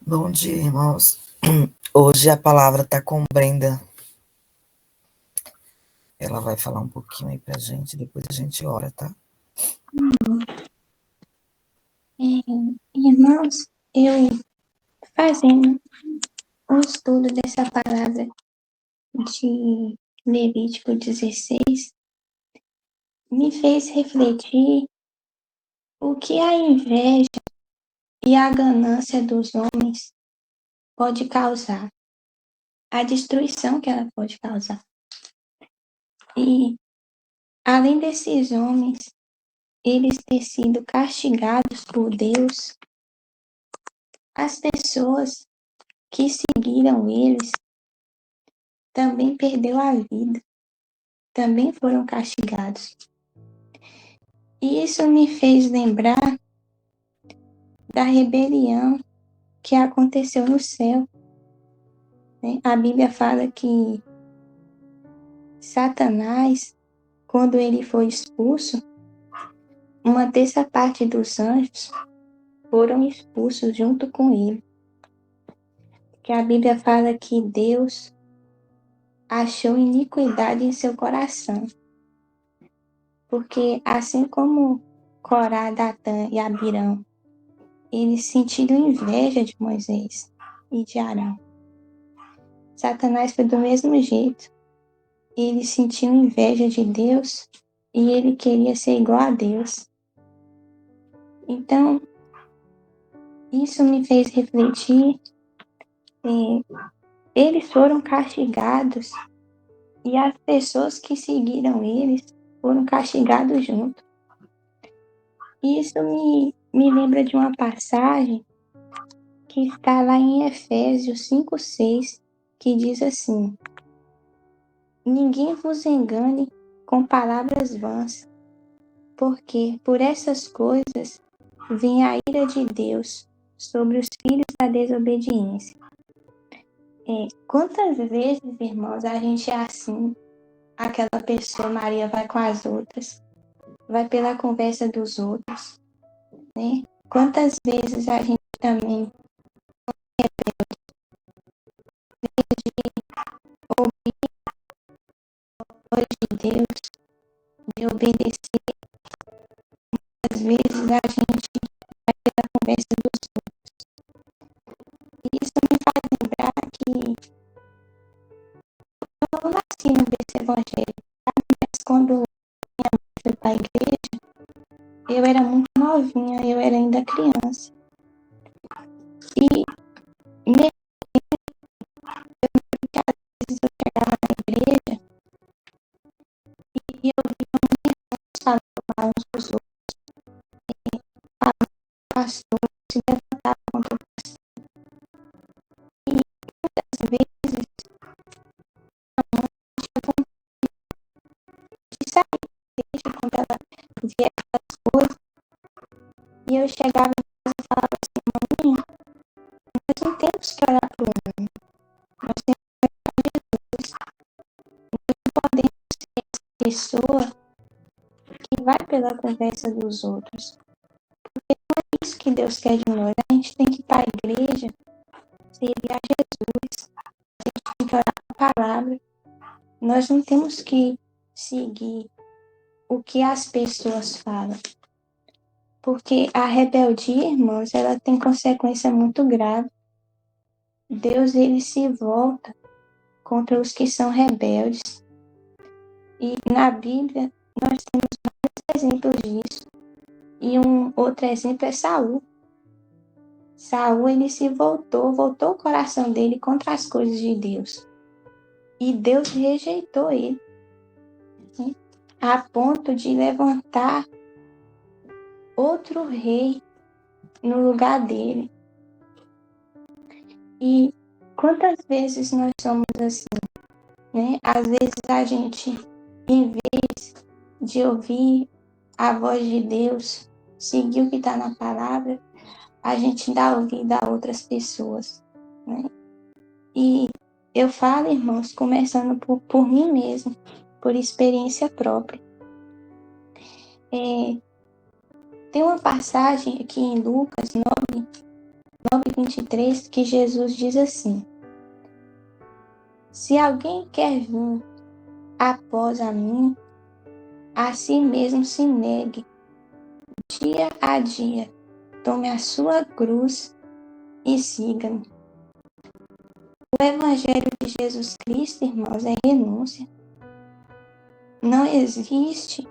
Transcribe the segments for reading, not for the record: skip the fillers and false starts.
Bom dia, irmãos. Hoje a palavra está com Brenda. Ela vai falar um pouquinho aí pra gente, depois a gente ora, tá? Irmãos, eu fazendo um estudo dessa palavra de Levítico 16, me fez refletir o que a inveja e a ganância dos homens pode causar, a destruição que ela pode causar. E, além desses homens, eles terem sido castigados por Deus, as pessoas que seguiram eles também perderam a vida, também foram castigados. E isso me fez lembrar da rebelião que aconteceu no céu, né? A Bíblia fala que Satanás, quando ele foi expulso, uma terça parte dos anjos foram expulsos junto com ele. Que a Bíblia fala que Deus achou iniquidade em seu coração. Porque assim como Corá, Datã e Abirão, eles sentiram inveja de Moisés e de Arão. Satanás foi do mesmo jeito. Ele sentiu inveja de Deus e ele queria ser igual a Deus. Então, isso me fez refletir. Eles foram castigados e as pessoas que seguiram eles foram castigados junto. Isso me lembra de uma passagem que está lá em Efésios 5:6, que diz assim: ninguém vos engane com palavras vãs, porque por essas coisas vem a ira de Deus sobre os filhos da desobediência. Quantas vezes, irmãos, a gente é assim? Aquela pessoa, Maria, vai com as outras, vai pela conversa dos outros, né? Quantas vezes a gente também ouvir a voz de Deus, de obedecer, às vezes a gente vai pela conversa dos outros. E isso me faz lembrar que eu não nasci no berço evangélico, mas quando minha mãe foi para a igreja, eu era muito novinha, eu era ainda criança. E mesmo que às vezes eu chegava na igreja e eu via muitos falando mal uns dos outros, falando com o pastor, se levantava contra o pastor. E muitas vezes eu tinha vontade de sair da igreja quando ela via aquelas coisas. E eu chegava em casa e falava assim: maninha, nós não temos que orar para o homem, nós temos que orar para Jesus. Nós não podemos ser essa pessoa que vai pela conversa dos outros. Porque não é isso que Deus quer de nós. A gente tem que ir para a igreja, servir a Jesus, a gente tem que orar a palavra. Nós não temos que seguir o que as pessoas falam. Porque a rebeldia, irmãos, ela tem consequência muito grave. Deus, ele se volta contra os que são rebeldes. E na Bíblia, nós temos vários exemplos disso. E um outro exemplo é Saul. Saul, ele se voltou o coração dele contra as coisas de Deus. E Deus rejeitou ele, né? A ponto de levantar outro rei no lugar dele. E quantas vezes nós somos assim, né? Às vezes a gente, em vez de ouvir a voz de Deus, seguir o que está na palavra, a gente dá ouvido a outras pessoas, né? E eu falo, irmãos, começando por mim mesmo, por experiência própria. Tem uma passagem aqui em Lucas 9, 9:23, que Jesus diz assim: se alguém quer vir após a mim, a si mesmo se negue, dia a dia, tome a sua cruz e siga-me. O Evangelho de Jesus Cristo, irmãos, é renúncia. Não existe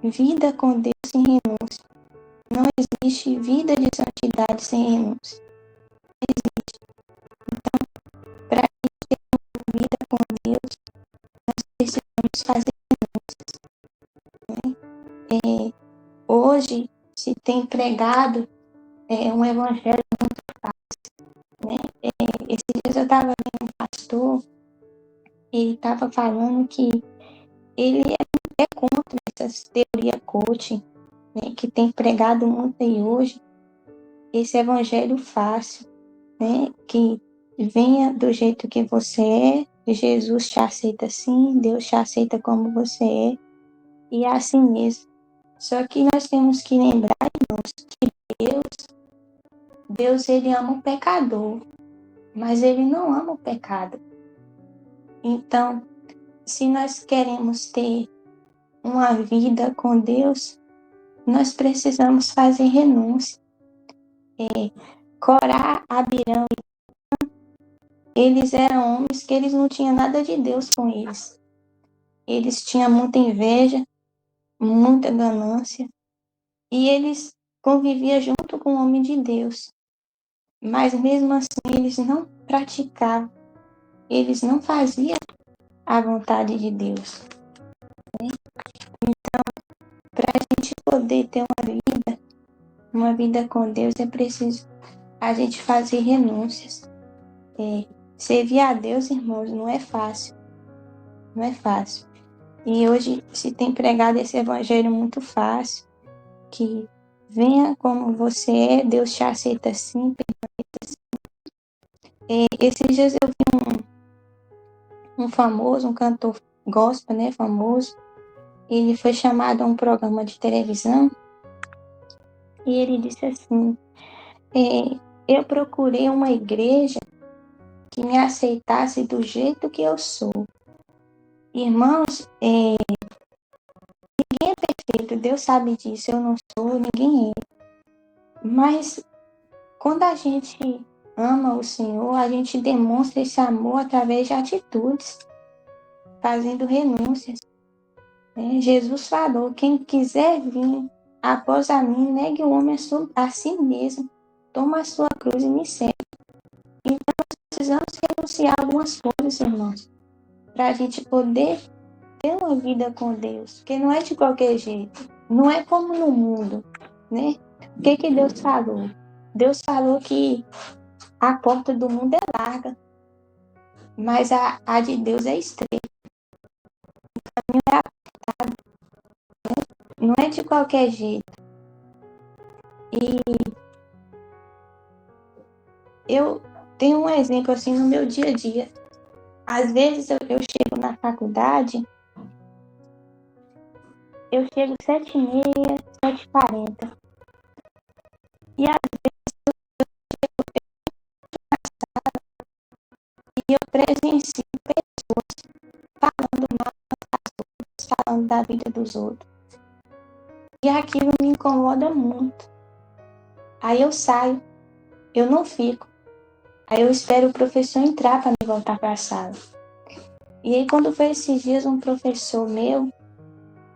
vida com Deus sem renúncia. Não existe vida de santidade sem renúncia. Não existe. Então, para a gente ter uma vida com Deus, nós precisamos fazer renúncias. Né? Hoje se tem pregado um evangelho muito fácil. Né? Esses dias eu estava vendo um pastor, ele estava falando que ele é contra essas teorias coaching, né, que tem pregado muito aí hoje, esse evangelho fácil, né, que venha do jeito que você é, Jesus te aceita assim, Deus te aceita como você é, e é assim mesmo. Só que nós temos que lembrar, irmãos, que Deus ele ama o pecador, mas ele não ama o pecado. Então, se nós queremos ter uma vida com Deus, nós precisamos fazer renúncia. Corá, Abirão, eles eram homens que eles não tinham nada de Deus com eles. Eles tinham muita inveja, muita ganância, e eles conviviam junto com o homem de Deus. Mas mesmo assim eles não praticavam, eles não faziam a vontade de Deus. Né? Então, para a gente poder ter uma vida com Deus, é preciso a gente fazer renúncias. Servir a Deus, irmãos, não é fácil. Não é fácil. E hoje se tem pregado esse evangelho muito fácil, que venha como você é, Deus te aceita assim, permaneça assim. Esses dias eu vi um famoso, um cantor gospel, né, famoso, ele foi chamado a um programa de televisão e ele disse assim, eu procurei uma igreja que me aceitasse do jeito que eu sou. Irmãos, ninguém é perfeito, Deus sabe disso, eu não sou, ninguém é. Mas quando a gente ama o Senhor, a gente demonstra esse amor através de atitudes, fazendo renúncias. Jesus falou, quem quiser vir após a mim, negue o homem a si mesmo, toma a sua cruz e me segue. Então nós precisamos renunciar a algumas coisas, irmãos, para a gente poder ter uma vida com Deus, porque não é de qualquer jeito, não é como no mundo, né? O que Deus falou? Deus falou que a porta do mundo é larga, mas a de Deus é estreita. O caminho é apertado, né? Não é de qualquer jeito. E eu tenho um exemplo assim no meu dia a dia. Às vezes eu chego na faculdade, eu chego 7h30, 7h40. E às vezes eu presencio pessoas falando mal das outras, falando da vida dos outros. E aquilo me incomoda muito. Aí eu saio, eu não fico. Aí eu espero o professor entrar para me voltar para a sala. E aí quando foi esses dias, um professor meu,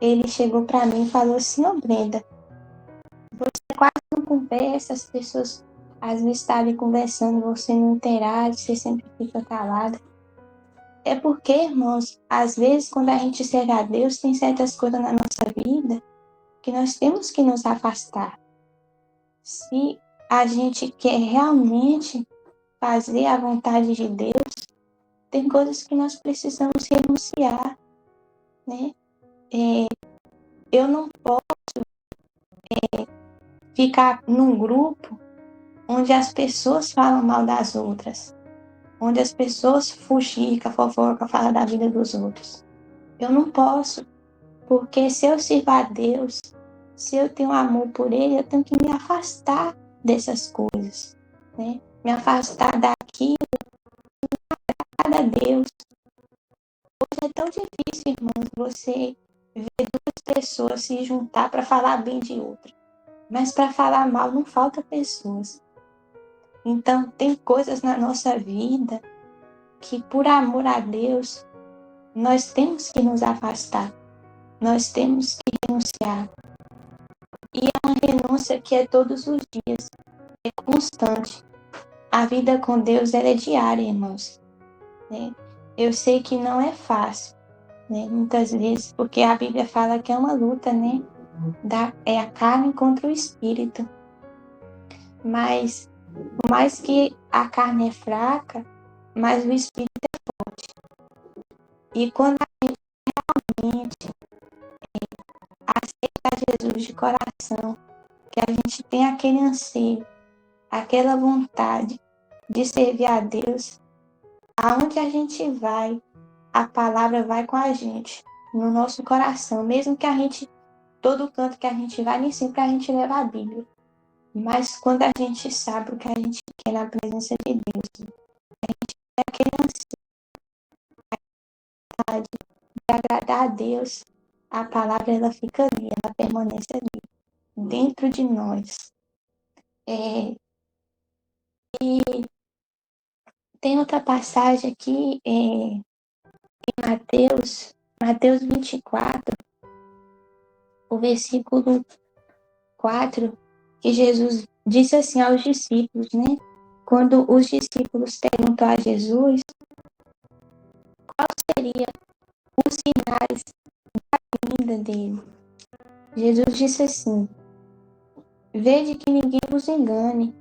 ele chegou para mim e falou assim, Brenda, você quase não conversa, as pessoas às vezes estão ali conversando, você não interage, você sempre fica calada. É porque, irmãos, às vezes quando a gente serve a Deus, tem certas coisas na nossa vida que nós temos que nos afastar. Se a gente quer realmente fazer a vontade de Deus, tem coisas que nós precisamos renunciar, né? Eu não posso ficar num grupo onde as pessoas falam mal das outras, onde as pessoas fuxicam, fofocam, falam da vida dos outros. Eu não posso, porque se eu sirvo a Deus, se eu tenho amor por Ele, eu tenho que me afastar dessas coisas. né? Me afastar daquilo, a Deus. Hoje é tão difícil, irmãos, você ver duas pessoas se juntar para falar bem de outra. Mas para falar mal não falta pessoas. Então, tem coisas na nossa vida que, por amor a Deus, nós temos que nos afastar. Nós temos que renunciar. E é uma renúncia que é todos os dias, é constante. A vida com Deus ela é diária, irmãos. Né? Eu sei que não é fácil, né? Muitas vezes, porque a Bíblia fala que é uma luta, né? É a carne contra o espírito. Mas, por mais que a carne é fraca, mas o espírito é forte. E quando a gente realmente aceita Jesus de coração, que a gente tem aquele anseio, aquela vontade de servir a Deus, aonde a gente vai, a palavra vai com a gente, no nosso coração, mesmo que a gente, todo canto que a gente vai, nem sempre a gente leva a Bíblia. Mas quando a gente sabe o que a gente quer na presença de Deus, a gente tem aquele ansiedade de agradar a Deus, a palavra ela fica ali, ela permanece ali, dentro de nós. E tem outra passagem aqui, em Mateus 24, o versículo 4, que Jesus disse assim aos discípulos, né? Quando os discípulos perguntam a Jesus qual seria os sinais da vinda dele. Jesus disse assim: vede que ninguém vos engane,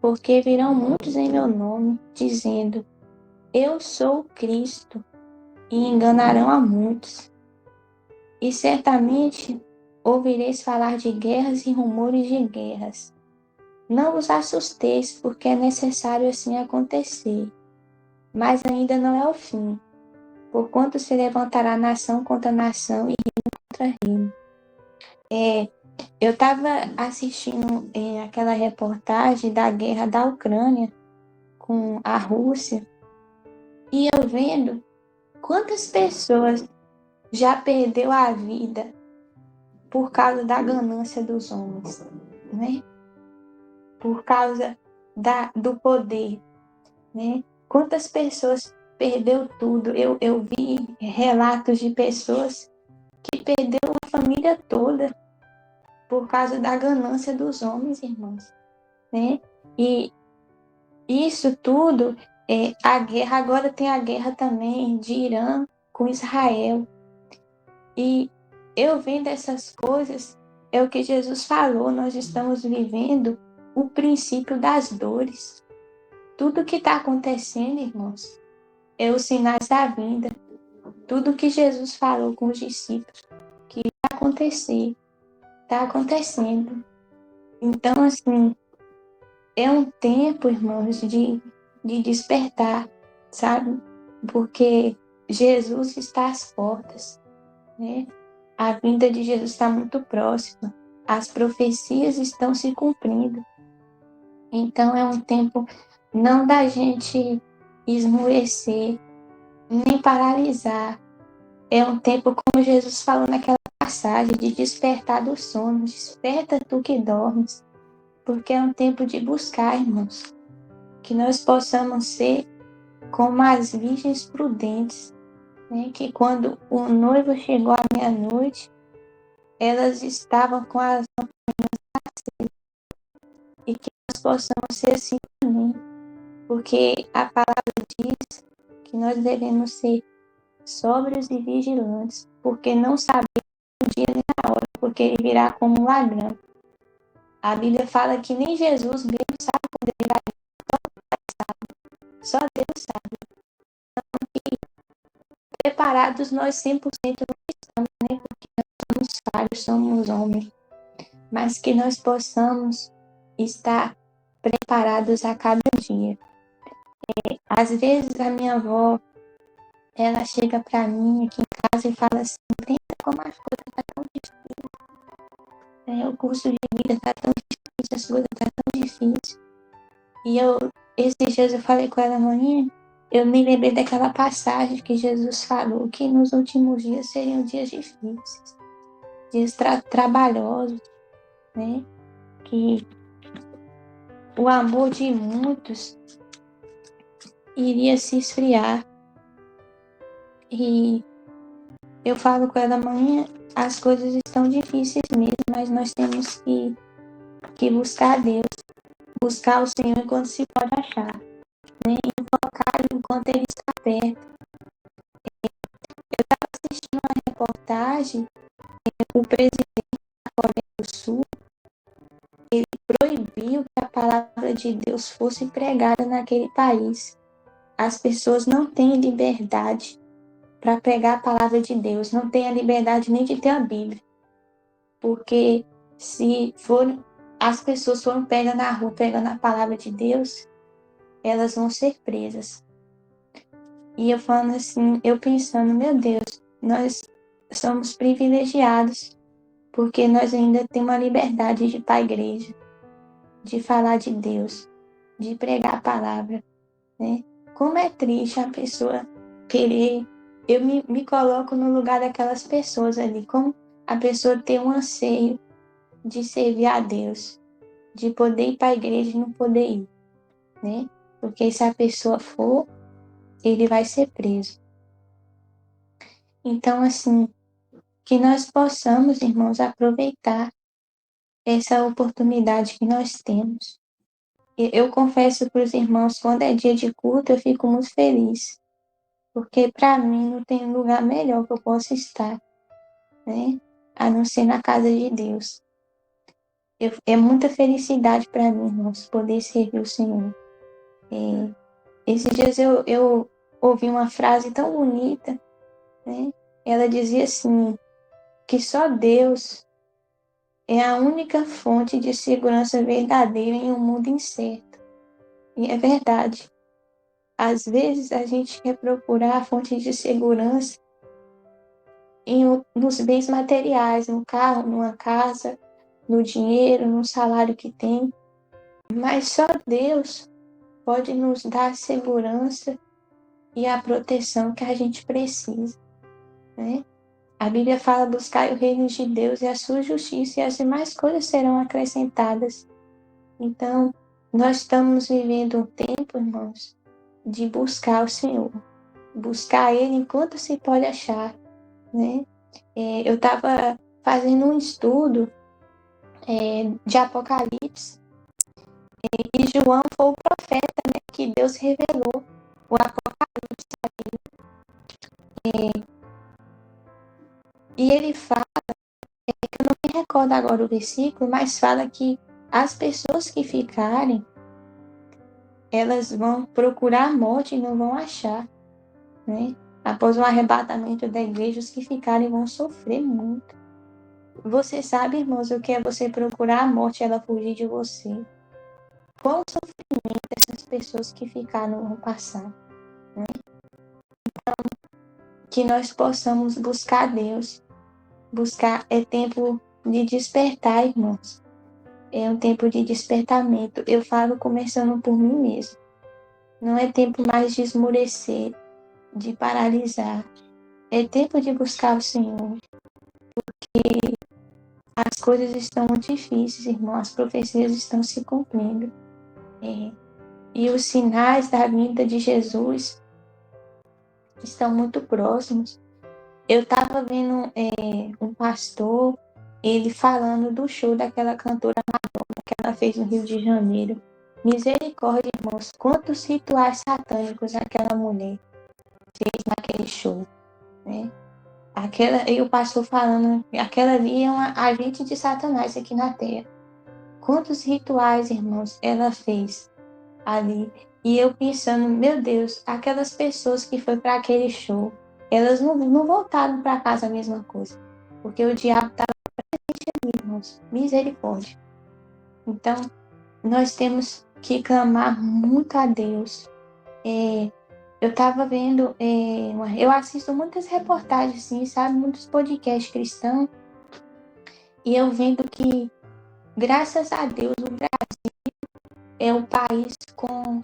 porque virão muitos em meu nome, dizendo, eu sou o Cristo, e enganarão a muitos. E certamente ouvireis falar de guerras e rumores de guerras. Não vos assusteis, porque é necessário assim acontecer. Mas ainda não é o fim, porquanto se levantará nação contra nação e reino contra reino. Eu estava assistindo aquela reportagem da guerra da Ucrânia com a Rússia e eu vendo quantas pessoas já perdeu a vida por causa da ganância dos homens, né? Por causa do poder, né? Quantas pessoas perdeu tudo. Eu vi relatos de pessoas que perdeu a família toda por causa da ganância dos homens, irmãos, né? E isso tudo, a guerra, agora tem a guerra também de Irã com Israel. E eu vendo essas coisas, é o que Jesus falou, nós estamos vivendo o princípio das dores. Tudo que está acontecendo, irmãos, é os sinais da vinda. Tudo que Jesus falou com os discípulos, que ia acontecer, está acontecendo. Então, assim, é um tempo, irmãos, de despertar, sabe? Porque Jesus está às portas, né? A vinda de Jesus está muito próxima. As profecias estão se cumprindo. Então é um tempo não da gente esmorecer, nem paralisar. É um tempo, como Jesus falou naquela passagem, de despertar do sono. Desperta tu que dormes. Porque é um tempo de buscar, irmãos. Que nós possamos ser como as virgens prudentes, né? Que quando o noivo chegou à meia-noite, elas estavam com as e que nós possamos ser assim também, porque a palavra diz que nós devemos ser sóbrios e vigilantes, porque não sabemos o dia nem a hora, porque ele virá como um ladrão. A Bíblia fala que nem Jesus mesmo sabe quando ele vai vir, só Deus sabe. Preparados nós 100% não estamos, né? Porque nós somos falhos, somos homens, mas que nós possamos estar preparados a cada dia. Às vezes a minha avó, ela chega para mim aqui em casa e fala assim, Brenda, como as coisas estão tão difíceis, o curso de vida está tão difícil, as coisas estão tão difíceis. Esses dias eu falei com ela amanhã, eu me lembrei daquela passagem que Jesus falou que nos últimos dias seriam dias difíceis, dias trabalhosos, né? Que o amor de muitos iria se esfriar. E eu falo com ela amanhã, as coisas estão difíceis mesmo, mas nós temos que buscar Deus, buscar o Senhor enquanto se pode achar, né? Invocar enquanto Ele está perto. Eu estava assistindo uma reportagem, o presidente da Coreia do Sul, ele proibiu que a palavra de Deus fosse pregada naquele país. As pessoas não têm liberdade para pregar a palavra de Deus, não têm a liberdade nem de ter a Bíblia. Porque se as pessoas foram pegas na rua, pegando a palavra de Deus, elas vão ser presas. E eu falando assim, eu pensando, meu Deus, nós somos privilegiados, porque nós ainda temos a liberdade de ir para a igreja, de falar de Deus, de pregar a palavra, né? Como é triste a pessoa querer... Eu me coloco no lugar daquelas pessoas ali, como a pessoa ter um anseio de servir a Deus, de poder ir para a igreja e não poder ir, né? Porque se a pessoa for, ele vai ser preso. Então, assim, que nós possamos, irmãos, aproveitar essa oportunidade que nós temos. Eu confesso para os irmãos, quando é dia de culto, eu fico muito feliz, porque para mim não tem lugar melhor que eu possa estar, né? A não ser na casa de Deus. É muita felicidade para mim, irmãos, poder servir o Senhor. Esses dias eu ouvi uma frase tão bonita, né? Ela dizia assim, que só Deus é a única fonte de segurança verdadeira em um mundo incerto. E é verdade. Às vezes a gente quer procurar a fonte de segurança nos bens materiais, no carro, numa casa, no dinheiro, no salário que tem. Mas só Deus pode nos dar a segurança e a proteção que a gente precisa, né? A Bíblia fala: buscar o reino de Deus e a sua justiça, e as demais coisas serão acrescentadas. Então, nós estamos vivendo um tempo, irmãos, de buscar o Senhor. Buscar Ele enquanto se pode achar, né? Eu estava fazendo um estudo de Apocalipse, e João foi o profeta, né, que Deus revelou o Apocalipse a ele. E ele fala, eu não me recordo agora o versículo, mas fala que as pessoas que ficarem, elas vão procurar a morte e não vão achar, né? Após o arrebatamento da igreja, os que ficarem vão sofrer muito. Você sabe, irmãos, o que é você procurar a morte e ela fugir de você? Qual o sofrimento dessas pessoas que ficaram vão passar, né? Então, que nós possamos buscar Deus. Buscar é tempo de despertar, irmãos. É um tempo de despertamento. Eu falo começando por mim mesmo. Não é tempo mais de esmorecer, de paralisar. É tempo de buscar o Senhor. Porque as coisas estão muito difíceis, irmão. As profecias estão se cumprindo. E os sinais da vinda de Jesus estão muito próximos. Eu estava vendo um pastor, ele falando do show daquela cantora Madonna que ela fez no Rio de Janeiro. Misericórdia, irmãos, quantos rituais satânicos aquela mulher fez naquele show, né? E o pastor falando, aquela ali é uma agente de Satanás aqui na Terra. Quantos rituais, irmãos, ela fez ali? E eu pensando, meu Deus, aquelas pessoas que foram para aquele show, elas não voltaram para casa a mesma coisa, porque o diabo estava presente ali, irmãos. Misericórdia. Então, nós temos que clamar muito a Deus. Eu estava vendo, eu assisto muitas reportagens, assim, sabe? Muitos podcasts cristãos, e eu vendo que, graças a Deus, o Brasil é o país com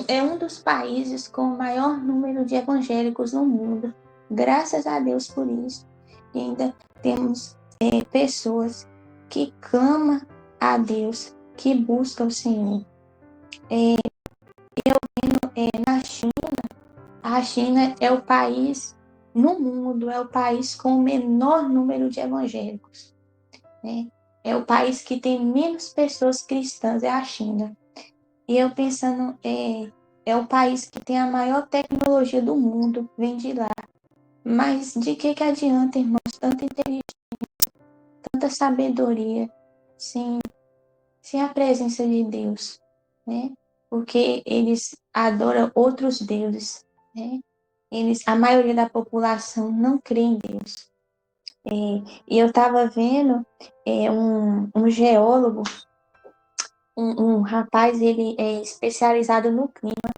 é um dos países com o maior número de evangélicos no mundo. Graças a Deus por isso. E ainda temos pessoas que clamam a Deus, que buscam o Senhor. Na China, a China é o país no mundo, é o país com o menor número de evangélicos. Né? É o país que tem menos pessoas cristãs, é a China. E eu pensando, é o país que tem a maior tecnologia do mundo, vem de lá. Mas de que adianta, irmãos, tanta inteligência, tanta sabedoria, sem a presença de Deus, né? Porque eles adoram outros deuses, né? A maioria da população não crê em Deus. E eu estava vendo um geólogo, um rapaz, ele é especializado no clima.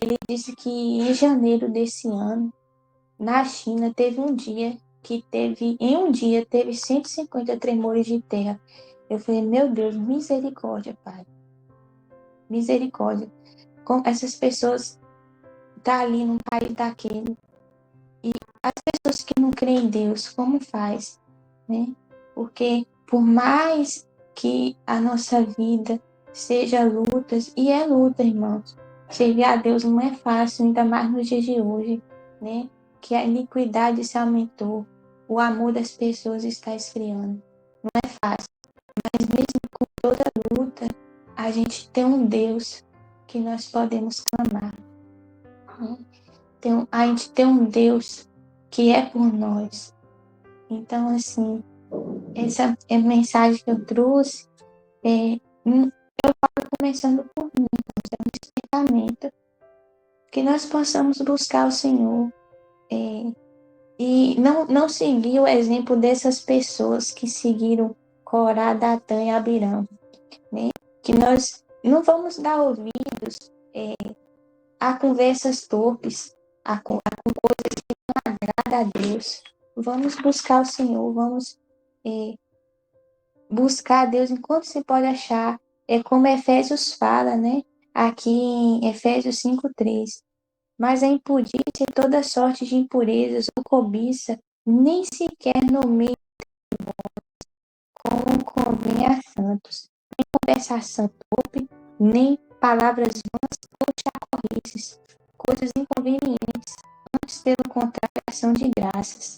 Ele disse que em janeiro desse ano, na China, em um dia teve 150 tremores de terra. Eu falei, meu Deus, misericórdia, Pai. Misericórdia. Como essas pessoas estão ali num país daquele. E as pessoas que não creem em Deus, como faz? Né? Porque por mais que a nossa vida seja lutas, e é luta, irmãos. Servir a Deus não é fácil, ainda mais nos dias de hoje, né? Que a iniquidade se aumentou, o amor das pessoas está esfriando. Não é fácil, mas mesmo com toda luta, a gente tem um Deus que nós podemos clamar. Né? A gente tem um Deus que é por nós. Então, assim, essa é a mensagem que eu trouxe. Eu falo começando por mim, é um despertamento. Que nós possamos buscar o Senhor e não seguir o exemplo dessas pessoas que seguiram Corá, Datã e Abirão. Né? Que nós não vamos dar ouvidos a conversas torpes, a coisas que não agradam a Deus. Vamos buscar o Senhor, vamos buscar a Deus enquanto se pode achar. É como Efésios fala, né? Aqui em Efésios 5:3. Mas a impudiça e toda sorte de impurezas ou cobiça nem sequer nomeie como convém a santos, nem conversação torpe, nem palavras vãs ou charrolices, coisas inconvenientes, antes pelo contrário, ação de graças.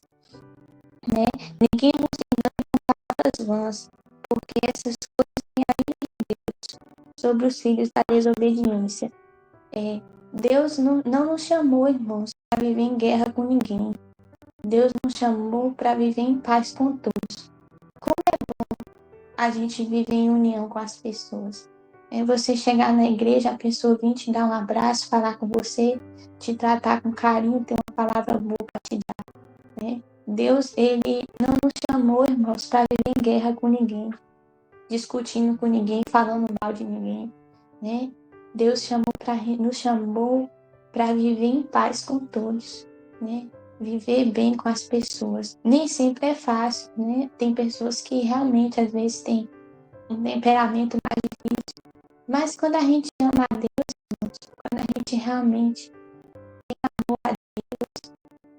Né? Ninguém nos engane com palavras vãs, porque essas coisas têm a ira de Deus sobre os filhos da desobediência. Deus não nos chamou, irmãos, para viver em guerra com ninguém. Deus nos chamou para viver em paz com todos. Como é bom a gente viver em união com as pessoas. É você chegar na igreja, a pessoa vir te dar um abraço, falar com você, te tratar com carinho, ter uma palavra boa para te dar. Né? Deus, ele não nos chamou, irmãos, para viver em guerra com ninguém, discutindo com ninguém, falando mal de ninguém. Né? Deus nos chamou para viver em paz com todos. Né? Viver bem com as pessoas. Nem sempre é fácil, né? Tem pessoas que realmente, às vezes, têm um temperamento mais difícil. Mas quando a gente ama a Deus, quando a gente realmente tem amor a Deus,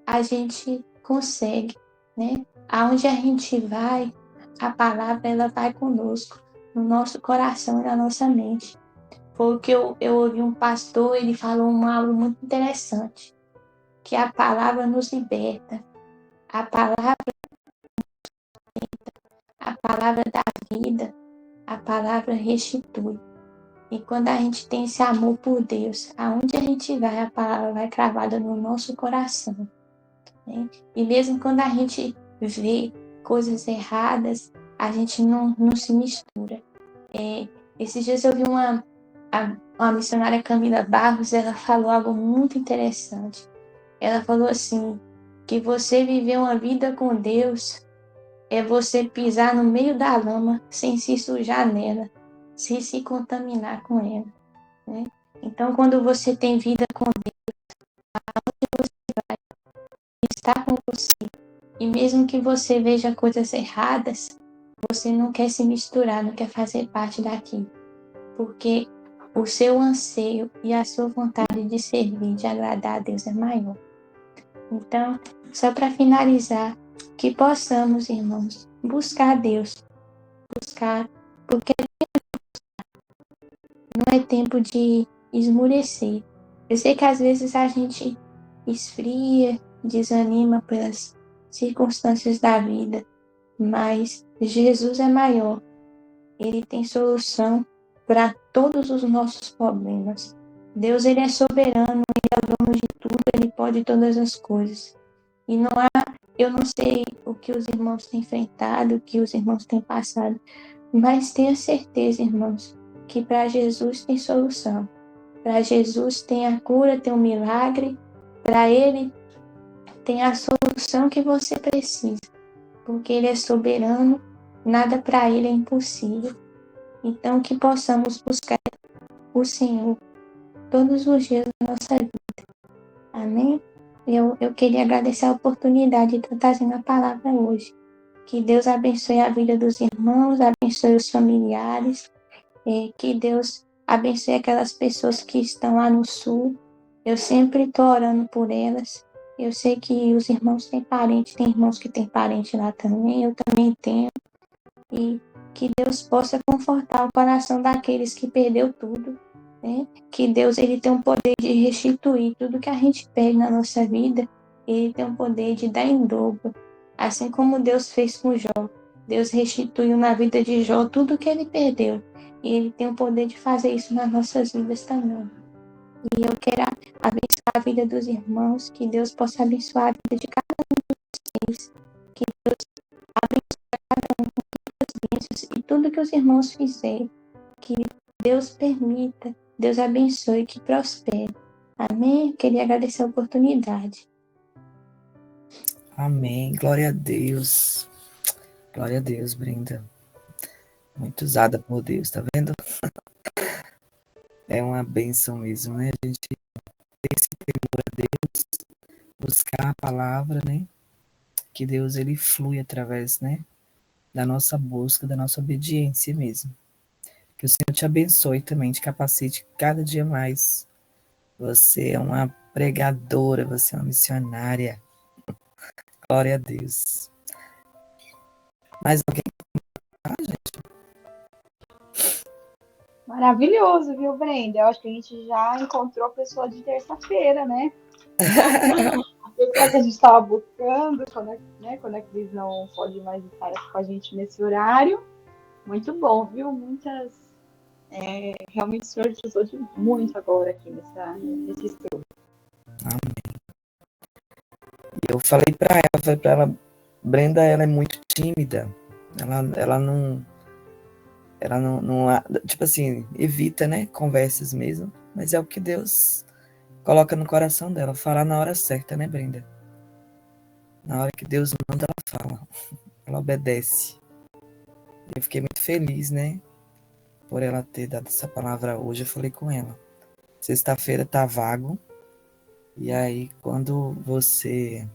a gente consegue, né? Aonde a gente vai, a palavra, ela vai conosco, no nosso coração e na nossa mente. Foi o que eu ouvi um pastor, ele falou algo muito interessante, que a palavra nos liberta, a palavra dá vida, a palavra restitui. E quando a gente tem esse amor por Deus, aonde a gente vai, a palavra vai cravada no nosso coração. Né? E mesmo quando a gente vê coisas erradas, a gente não se mistura. Esses dias eu vi uma missionária Camila Barros, ela falou algo muito interessante. Ela falou assim, que você viver uma vida com Deus é você pisar no meio da lama sem se sujar nela, sem se contaminar com ela. Né? Então, quando você tem vida com Deus, aonde você vai, está com você. E mesmo que você veja coisas erradas, você não quer se misturar, não quer fazer parte daquilo. porque o seu anseio e a sua vontade de servir, de agradar a Deus é maior. Então, só para finalizar, que possamos, irmãos, buscar Deus, porque não é tempo de esmurecer. Eu sei que às vezes a gente esfria, desanima pelas circunstâncias da vida, mas Jesus é maior. Ele tem solução para todos os nossos problemas. Deus, ele é soberano, ele é o dono de tudo, ele pode todas as coisas. E eu não sei o que os irmãos têm enfrentado, o que os irmãos têm passado, mas tenha certeza, irmãos, que para Jesus tem solução. Para Jesus tem a cura, tem o milagre, para ele tem a solução que você precisa, porque ele é soberano, nada para ele é impossível. Então, que possamos buscar o Senhor todos os dias da nossa vida. Amém? Eu queria agradecer a oportunidade de estar trazendo a palavra hoje. Que Deus abençoe a vida dos irmãos, abençoe os familiares, que Deus abençoe aquelas pessoas que estão lá no sul. Eu sempre estou orando por elas. Eu sei que os irmãos têm parente, tem irmãos que têm parente lá também, eu também tenho. E que Deus possa confortar o coração daqueles que perdeu tudo, né? Que Deus, ele tem o poder de restituir tudo que a gente perde na nossa vida, ele tem o poder de dar em dobro. Assim como Deus fez com Jó. Deus restituiu na vida de Jó tudo que ele perdeu. E ele tem o poder de fazer isso nas nossas vidas também. E eu quero abençoar a vida dos irmãos, que Deus possa abençoar a vida de cada um de vocês, que Deus abençoe cada um com as bênçãos e tudo que os irmãos fizerem, que Deus permita, Deus abençoe, que prospere. Amém? Eu queria agradecer a oportunidade. Amém. Glória a Deus. Glória a Deus, Brenda. Muito usada por Deus, tá vendo? É uma bênção mesmo, né? A gente ter esse temor a Deus, buscar a palavra, né? Que Deus, ele flui através, né? Da nossa busca, da nossa obediência mesmo. Que o Senhor te abençoe também, te capacite cada dia mais. Você é uma pregadora, você é uma missionária. Glória a Deus. Mais alguém? Ah, gente. Maravilhoso, viu, Brenda? Eu acho que a gente já encontrou a pessoa de terça-feira, né? A pessoa que a gente estava buscando, quando a Cris não pode mais estar aqui com a gente nesse horário. Muito bom, viu? Realmente o senhor te usou de muito agora aqui nesse estudo. Amém. E eu falei para ela, Brenda, ela é muito tímida. Ela não, tipo assim, evita, né, conversas mesmo, mas é o que Deus coloca no coração dela, falar na hora certa, né, Brenda? Na hora que Deus manda, ela fala, ela obedece. Eu fiquei muito feliz, né, por ela ter dado essa palavra hoje. Eu falei com ela, sexta-feira tá vago, e aí quando você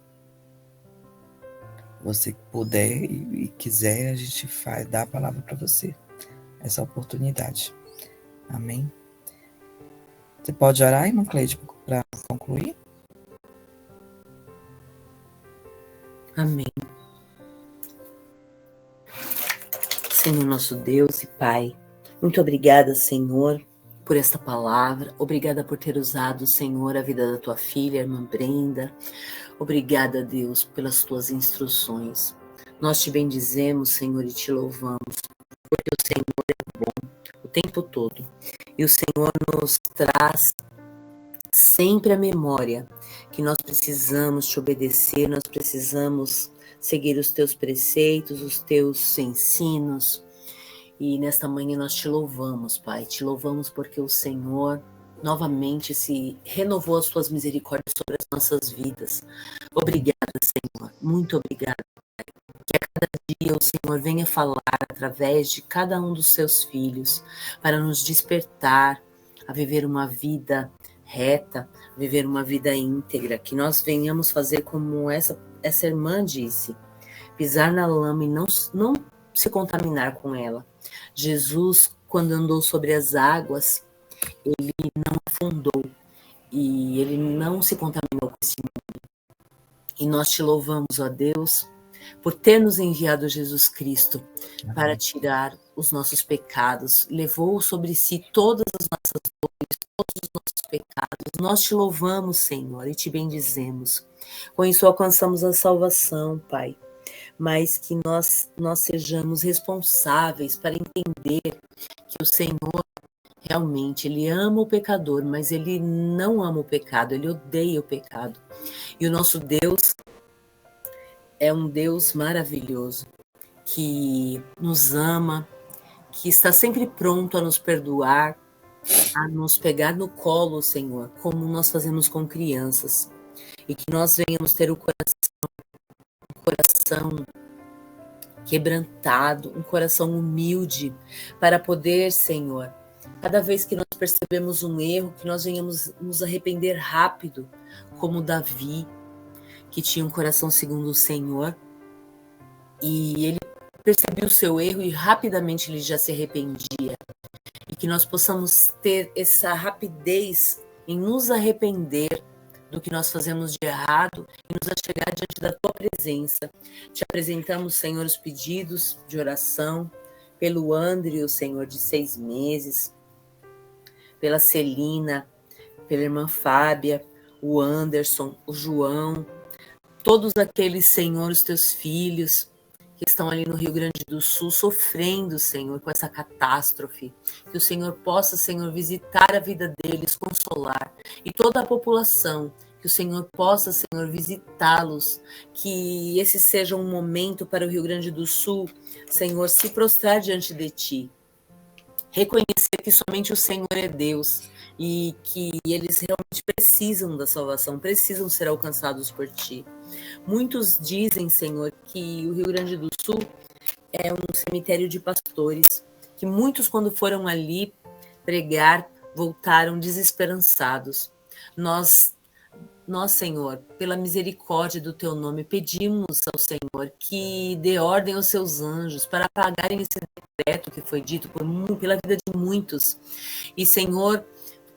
puder e quiser, a gente dá a palavra para você, essa oportunidade. Amém? Você pode orar, irmã Cleide, para concluir? Amém. Senhor nosso Deus e Pai, muito obrigada, Senhor, por esta palavra. Obrigada por ter usado, Senhor, a vida da tua filha, a irmã Brenda. Obrigada, Deus, pelas tuas instruções. Nós te bendizemos, Senhor, e te louvamos, porque o Senhor é bom o tempo todo. E o Senhor nos traz sempre a memória que nós precisamos te obedecer, nós precisamos seguir os teus preceitos, os teus ensinos. E nesta manhã nós te louvamos, Pai. Te louvamos porque o Senhor novamente se renovou as suas misericórdias sobre as nossas vidas. Obrigada, Senhor. Muito obrigada, Pai. Que a cada dia o Senhor venha falar através de cada um dos seus filhos para nos despertar a viver uma vida reta, viver uma vida íntegra, que nós venhamos fazer como essa irmã disse, pisar na lama e não se contaminar com ela. Jesus quando andou sobre as águas, ele não afundou e ele não se contaminou com esse mundo. E nós te louvamos, ó Deus, por ter nos enviado Jesus Cristo para tirar os nossos pecados. Levou sobre si todas as nossas dores, todos os nossos pecados. Nós te louvamos, Senhor, e te bendizemos. Com isso alcançamos a salvação, Pai. Mas que nós sejamos responsáveis para entender que o Senhor realmente, Ele ama o pecador, mas Ele não ama o pecado, Ele odeia o pecado. E o nosso Deus é um Deus maravilhoso, que nos ama, que está sempre pronto a nos perdoar, a nos pegar no colo, Senhor, como nós fazemos com crianças. E que nós venhamos ter o coração quebrantado, um coração humilde, para poder, Senhor, cada vez que nós percebemos um erro, que nós venhamos nos arrepender rápido, como Davi, que tinha um coração segundo o Senhor, e ele percebeu o seu erro e rapidamente ele já se arrependia. E que nós possamos ter essa rapidez em nos arrepender do que nós fazemos de errado e nos achegar diante da tua presença. Te apresentamos, Senhor, os pedidos de oração pelo Andrew, Senhor, de 6 meses, pela Celina, pela irmã Fábia, o Anderson, o João, todos aqueles, Senhor, os teus filhos que estão ali no Rio Grande do Sul sofrendo, Senhor, com essa catástrofe. Que o Senhor possa, Senhor, visitar a vida deles, consolar. E toda a população, que o Senhor possa, Senhor, visitá-los. Que esse seja um momento para o Rio Grande do Sul, Senhor, se prostrar diante de Ti. Reconhecer que somente o Senhor é Deus e que eles realmente precisam da salvação, precisam ser alcançados por Ti. Muitos dizem, Senhor, que o Rio Grande do Sul é um cemitério de pastores, que muitos, quando foram ali pregar, voltaram desesperançados. Nós, Senhor, pela misericórdia do Teu nome, pedimos ao Senhor que dê ordem aos seus anjos para apagarem esse decreto que foi dito pela vida de muitos. E, Senhor,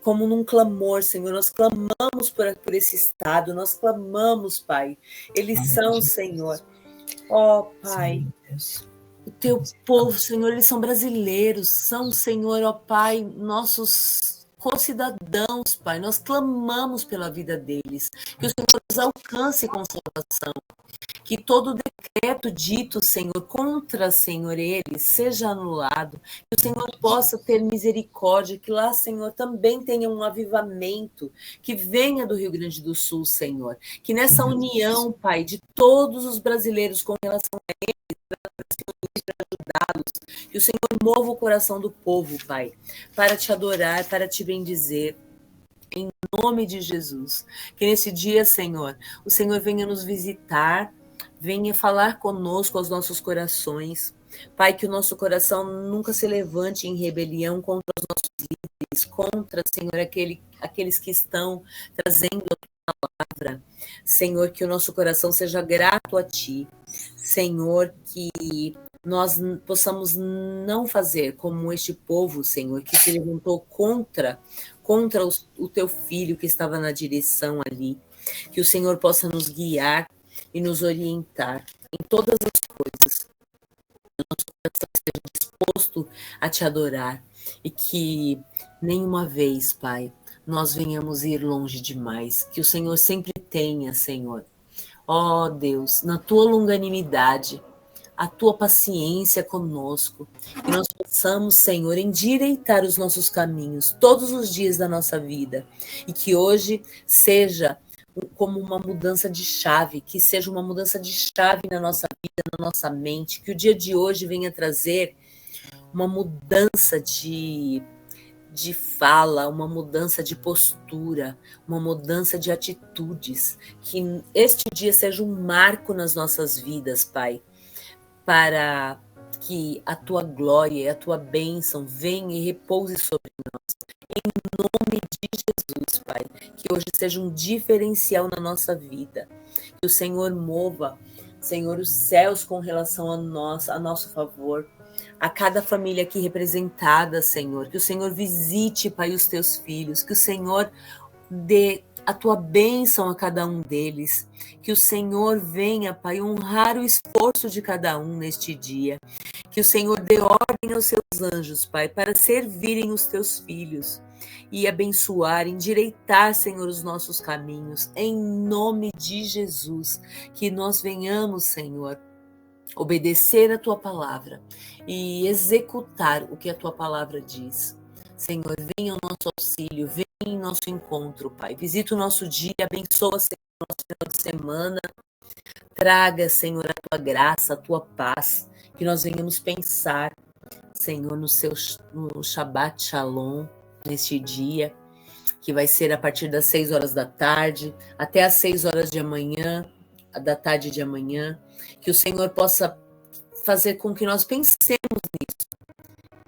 como num clamor, Senhor, nós clamamos por esse estado, nós clamamos, Pai. Eles são, Senhor, ó Pai, o Teu povo, Senhor, eles são brasileiros, são, Senhor, ó Pai, nossos co-cidadãos, Pai. Nós clamamos pela vida deles, que o Senhor os alcance com salvação. Que todo decreto dito, Senhor, contra, Senhor, eles, seja anulado. Que o Senhor possa ter misericórdia, que lá, Senhor, também tenha um avivamento, que venha do Rio Grande do Sul, Senhor. Que nessa união, Pai, de todos os brasileiros com relação a eles, para ajudá-los, que o Senhor mova o coração do povo, Pai, para Te adorar, para Te bendizer. Em nome de Jesus. Que nesse dia, Senhor, o Senhor venha nos visitar, venha falar conosco aos nossos corações. Pai, que o nosso coração nunca se levante em rebelião contra os nossos líderes, contra, Senhor, aqueles que estão trazendo a tua palavra. Senhor, que o nosso coração seja grato a Ti. Senhor, que nós possamos não fazer como este povo, Senhor, que se levantou contra o Teu filho que estava na direção ali. Que o Senhor possa nos guiar e nos orientar em todas as coisas. Que o nosso coração esteja disposto a Te adorar e que nenhuma vez, Pai, nós venhamos ir longe demais. Que o Senhor sempre tenha, Senhor, ó Deus, na Tua longanimidade, a Tua paciência conosco, que nós possamos, Senhor, endireitar os nossos caminhos todos os dias da nossa vida e que hoje seja como uma mudança de chave, que seja uma mudança de chave na nossa vida, na nossa mente, que o dia de hoje venha trazer uma mudança de fala, uma mudança de postura, uma mudança de atitudes, que este dia seja um marco nas nossas vidas, Pai, para que a Tua glória e a Tua bênção venha e repouse sobre nós. Em nome de Jesus, Pai, que hoje seja um diferencial na nossa vida. Que o Senhor mova, Senhor, os céus com relação a nós, a nosso favor, a cada família aqui representada, Senhor. Que o Senhor visite, Pai, os teus filhos. Que o Senhor dê a tua bênção a cada um deles. Que o Senhor venha, Pai, honrar o esforço de cada um neste dia. Que o Senhor dê ordem aos seus anjos, Pai, para servirem os teus filhos e abençoar, endireitar, Senhor, os nossos caminhos. Em nome de Jesus, que nós venhamos, Senhor, obedecer a tua palavra e executar o que a tua palavra diz. Senhor, venha ao nosso auxílio, venha em nosso encontro, Pai. Visita o nosso dia, abençoa, Senhor, o nosso final de semana. Traga, Senhor, a tua graça, a tua paz, que nós venhamos pensar, Senhor, no Shabbat Shalom, neste dia, que vai ser a partir das 6 horas da tarde, até as 6 horas da tarde de amanhã, que o Senhor possa fazer com que nós pensemos nisso,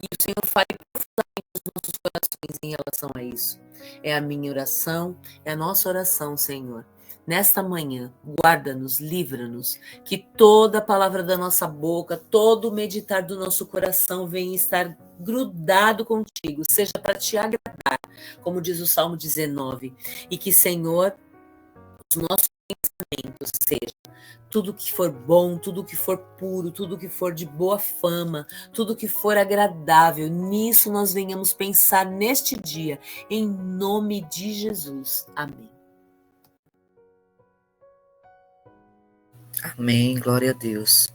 e o Senhor fale profundamente nos nossos corações em relação a isso. É a minha oração, é a nossa oração, Senhor. Nesta manhã, guarda-nos, livra-nos, que toda a palavra da nossa boca, todo o meditar do nosso coração venha estar grudado contigo, seja para te agradar, como diz o Salmo 19, e que, Senhor, os nossos pensamentos sejam tudo que for bom, tudo que for puro, tudo que for de boa fama, tudo que for agradável, nisso nós venhamos pensar neste dia, em nome de Jesus. Amém. Amém, glória a Deus.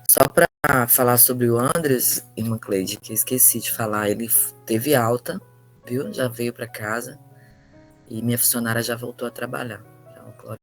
Só para falar sobre o Andres, irmã Cleide, que eu esqueci de falar, ele teve alta, viu? Já veio para casa e minha funcionária já voltou a trabalhar.